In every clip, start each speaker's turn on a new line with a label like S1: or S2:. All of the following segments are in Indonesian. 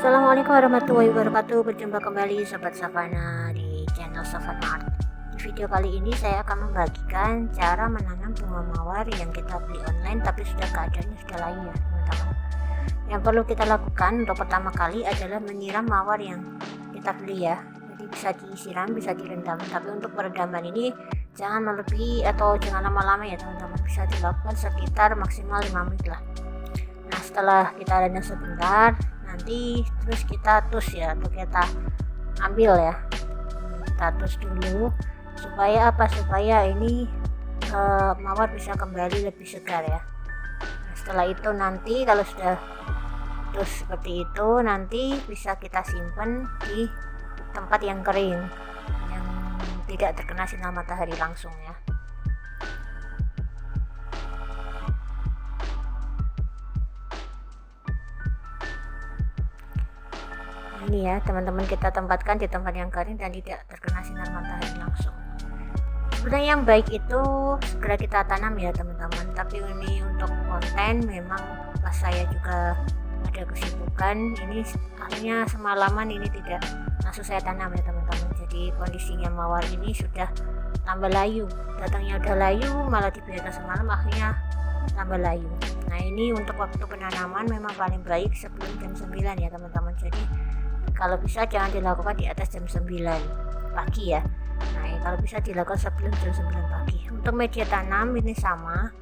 S1: Assalamualaikum warahmatullahi wabarakatuh. Berjumpa kembali Sobat Savana di channel Savana Art. Di video kali ini saya akan membagikan cara menanam bunga mawar yang kita beli online tapi sudah keadaannya sudah layu ya teman-teman. Yang perlu kita lakukan untuk pertama kali adalah menyiram mawar yang kita beli ya. Jadi bisa disiram, bisa direndam. Tapi untuk perendaman ini jangan melebihi atau jangan lama-lama ya teman-teman. Bisa dilakukan sekitar maksimal 5 menit lah. Nah, setelah kita rendam sebentar, nanti terus kita tus ya, atau kita ambil ya, kita tus dulu supaya apa, supaya ini mawar bisa kembali lebih segar ya. Nah, setelah itu nanti kalau sudah tus seperti itu, nanti bisa kita simpan di tempat yang kering, yang tidak terkena sinar matahari langsung ya. Ini ya teman-teman, kita tempatkan di tempat yang kering dan tidak terkena sinar matahari langsung. Sebenarnya yang baik itu segera kita tanam ya teman-teman, tapi ini untuk konten memang pas saya juga ada kesibukan, ini akhirnya semalaman ini tidak langsung saya tanam ya teman-teman. Jadi kondisinya mawar ini sudah tambah layu, datangnya udah layu malah dibiarkan semalam akhirnya tambah layu. Nah, ini untuk waktu penanaman memang paling baik sebelum jam 9 ya teman-teman. Jadi kalau bisa jangan dilakukan di atas jam 9 pagi ya. Nah, kalau bisa dilakukan sebelum jam 9 pagi. Untuk media tanam ini sama,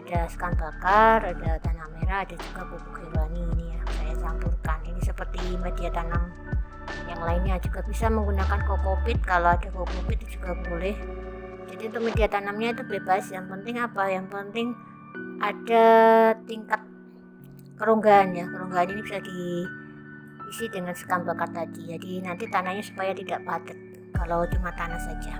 S1: ada sekam bakar, ada tanah merah, ada juga pupuk hewani ini ya, saya campurkan. Ini seperti media tanam yang lainnya, juga bisa menggunakan kokopit, kalau ada kokopit itu juga boleh. Jadi untuk media tanamnya itu bebas, yang penting apa? Yang penting ada tingkat keronggahan ya. Keronggahan ini bisa diisi dengan sekam bakar tadi. Jadi nanti tanahnya supaya tidak padat kalau cuma tanah saja.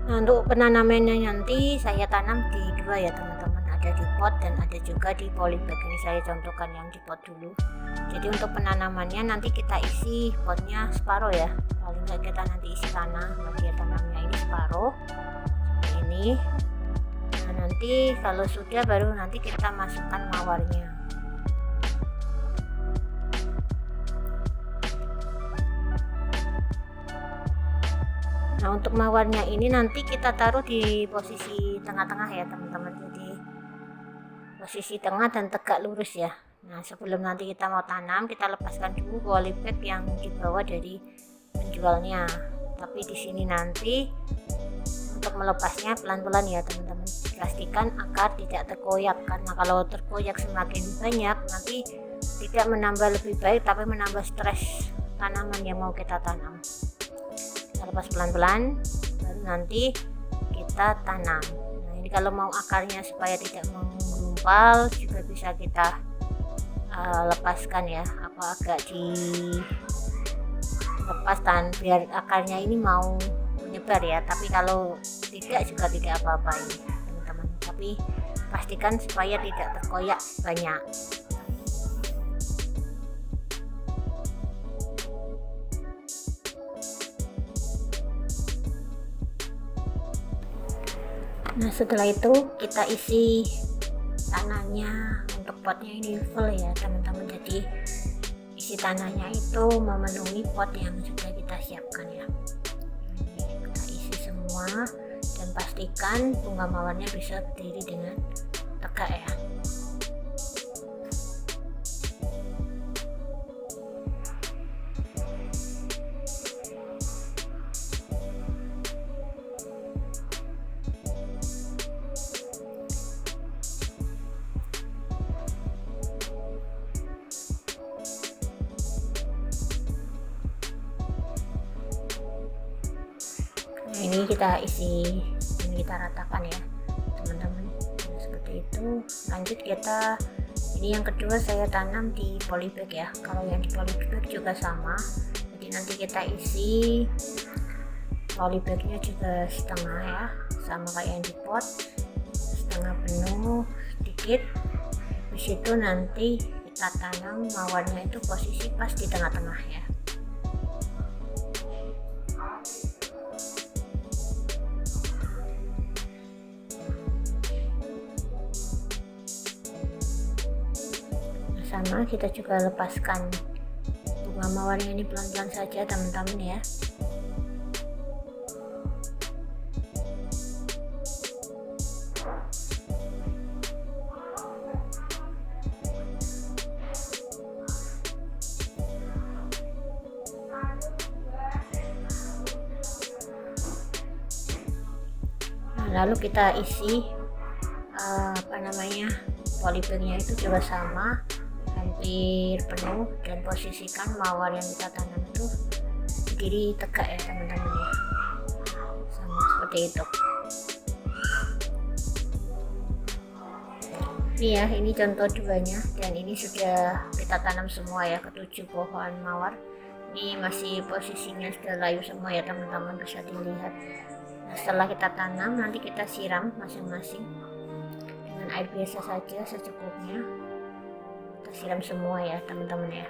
S1: Nah, untuk penanamannya nanti saya tanam di dua ya teman-teman, ada di pot dan ada juga di polybag. Ini saya contohkan yang di pot dulu. Jadi untuk penanamannya nanti kita isi potnya separuh ya, paling nggak kita nanti isi tanah, media tanamnya ini separuh seperti ini. Nah, nanti kalau sudah baru nanti kita masukkan mawarnya. Nah, untuk mawarnya ini nanti kita taruh di posisi tengah-tengah ya teman-teman. Jadi posisi tengah dan tegak lurus ya. Nah, sebelum nanti kita mau tanam, kita lepaskan dulu polybag yang dibawa dari penjualnya. Tapi di sini nanti untuk melepasnya pelan-pelan ya teman-teman. Pastikan akar tidak terkoyak, karena kalau terkoyak semakin banyak nanti tidak menambah lebih baik tapi menambah stres tanaman yang mau kita tanam. Kita lepas pelan-pelan baru nanti kita tanam. Nah, ini kalau mau akarnya supaya tidak menggumpal juga bisa kita lepaskan ya, apa agak dilepaskan biar akarnya ini mau menyebar ya. Tapi kalau tidak juga tidak apa-apa ini teman-teman, tapi pastikan supaya tidak terkoyak banyak. Nah, setelah itu kita isi tanahnya. Untuk potnya ini full ya teman-teman, jadi isi tanahnya itu memenuhi pot yang sudah kita siapkan ya. Kita isi semua dan pastikan bunga mawarnya bisa berdiri dengan tegak ya. Nah, ini kita isi, ini kita ratakan ya teman-teman. Nah, seperti itu. Lanjut kita, ini yang kedua saya tanam di polybag ya. Kalau yang di polybag juga sama, jadi nanti kita isi polybagnya juga setengah ya, sama kayak yang di pot, setengah penuh sedikit. Di situ nanti kita tanam mawarnya itu posisi pas di tengah-tengah ya. sama kita juga lepaskan bunga mawarnya ini pelan-pelan saja teman-teman ya. Lalu kita isi polybagnya itu juga sama, hampir penuh, dan posisikan mawar yang kita tanam itu berdiri tegak ya teman-teman ya, sama seperti itu. Ini ya, ini contoh duanya, dan ini sudah kita tanam semua ya, ke-7 pohon mawar. Ini masih posisinya sudah layu semua ya teman-teman, bisa dilihat. Nah, setelah kita tanam nanti kita siram masing-masing dengan air biasa saja secukupnya. Kita siram semua ya teman-teman ya.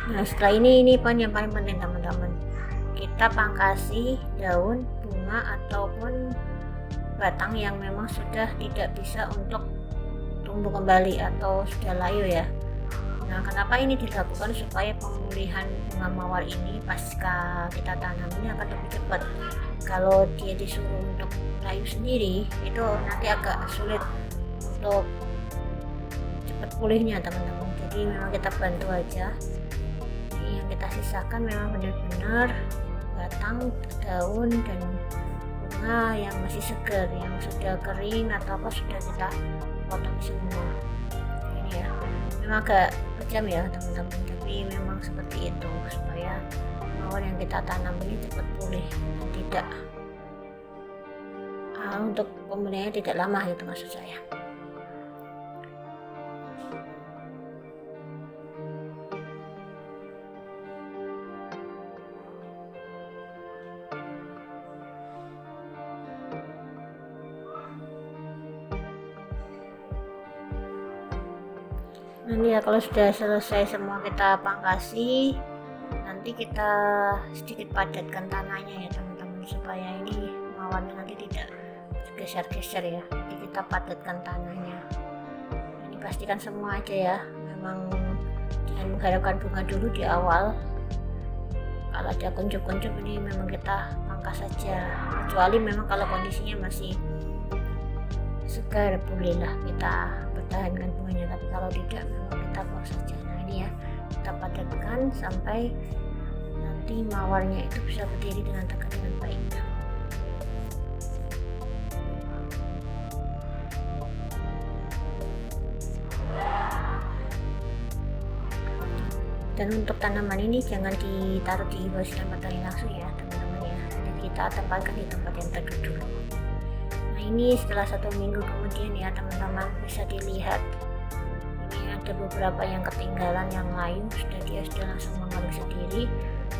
S1: Nah, setelah ini poin yang paling penting teman-teman, kita pangkasi daun, bunga ataupun batang yang memang sudah tidak bisa untuk tumbuh kembali atau sudah layu ya. Nah, kenapa ini dilakukan? Supaya pemulihan bunga mawar ini pasca kita tanam ini akan lebih cepat. Kalau dia disuruh untuk layu sendiri, itu nanti agak sulit untuk cepat pulihnya teman-teman. Jadi memang kita bantu aja. Ini yang kita sisakan memang benar-benar batang, daun, dan bunga yang masih segar, yang sudah kering atau apa sudah kita potong semua. Ini ya, memang agak kejam ya teman-teman, tapi memang seperti itu supaya mawar yang kita tanam ini cepat pulih dan tidak untuk pemulihannya tidak lama gitu maksud saya. Nanti ya kalau sudah selesai semua kita pangkasi, nanti kita sedikit padatkan tanahnya ya teman-teman, supaya ini mawarnya nanti tidak geser-geser ya. Jadi kita padatkan tanahnya. Ini pastikan semua aja ya, memang jangan mengharapkan bunga dulu di awal. Kalau ada kuncup-kuncup ini memang kita pangkas saja, kecuali memang kalau kondisinya masih segar, bolehlah kita pertahankan bunganya, tapi kalau tidak memang kita buang saja. Nah ini ya, kita padatkan sampai nanti mawarnya itu bisa berdiri dengan tegak dengan baik. Dan untuk tanaman ini jangan ditaruh di bawah sinar matahari langsung ya teman-teman ya, jadi kita tempatkan di tempat yang teduh dulu. Nah ini setelah 1 minggu kemudian ya teman-teman, bisa dilihat ini ada beberapa yang ketinggalan, yang layu dia sudah langsung mengembang sendiri,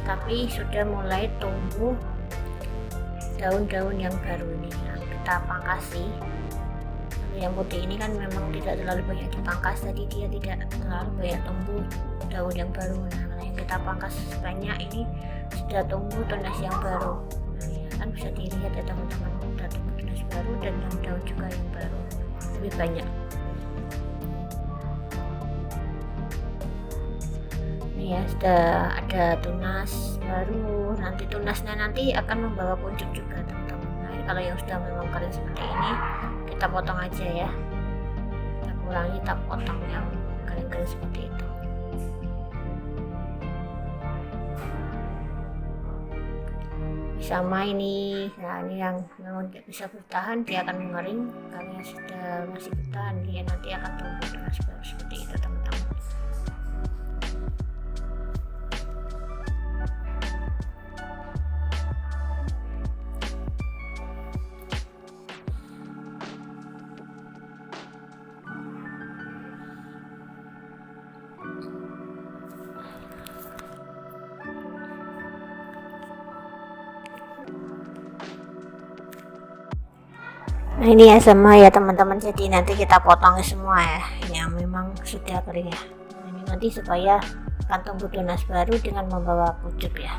S1: tapi sudah mulai tumbuh daun-daun yang baru ini yang kita pangkasi. Yang putih ini kan memang tidak terlalu banyak dipangkas, jadi dia tidak terlalu banyak tumbuh daun yang baru. Nah yang kita pangkas banyak ini sudah tumbuh tunas yang baru. Nah ya kan bisa dilihat ya teman-teman, sudah tumbuh tunas baru dan yang daun juga yang baru lebih banyak. Ini ya sudah ada tunas baru, nanti tunasnya nanti akan membawa kuncup juga teman-teman. Nah kalau yang sudah memang kering seperti ini kita potong aja ya, kita kurangi, kita potong yang kering-kering seperti itu. Sama ini, nah ini yang memang tidak bisa bertahan, dia akan mengering. Kalau yang sudah masih bertahan, dia nanti akan tumbuh tunas baru seperti itu teman-teman. Nah ini ya sama ya teman-teman, jadi nanti kita potong semua ya yang memang sudah kering ya. Nah, ini nanti supaya akan tumbuh tunas baru dengan membawa pucuk ya.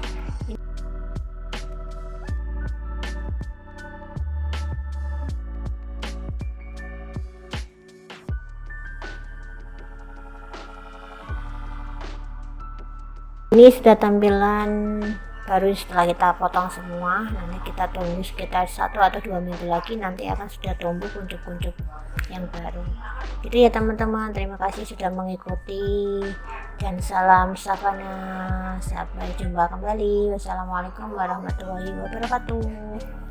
S1: Ini sudah tampilan baru setelah kita potong semua. Nanti kita tunggu sekitar 1 atau 2 minggu lagi, nanti akan sudah tumbuh kuncup-kuncup yang baru. Itu ya teman-teman, terima kasih sudah mengikuti dan salam savana. Sampai jumpa kembali. Wassalamualaikum warahmatullahi wabarakatuh.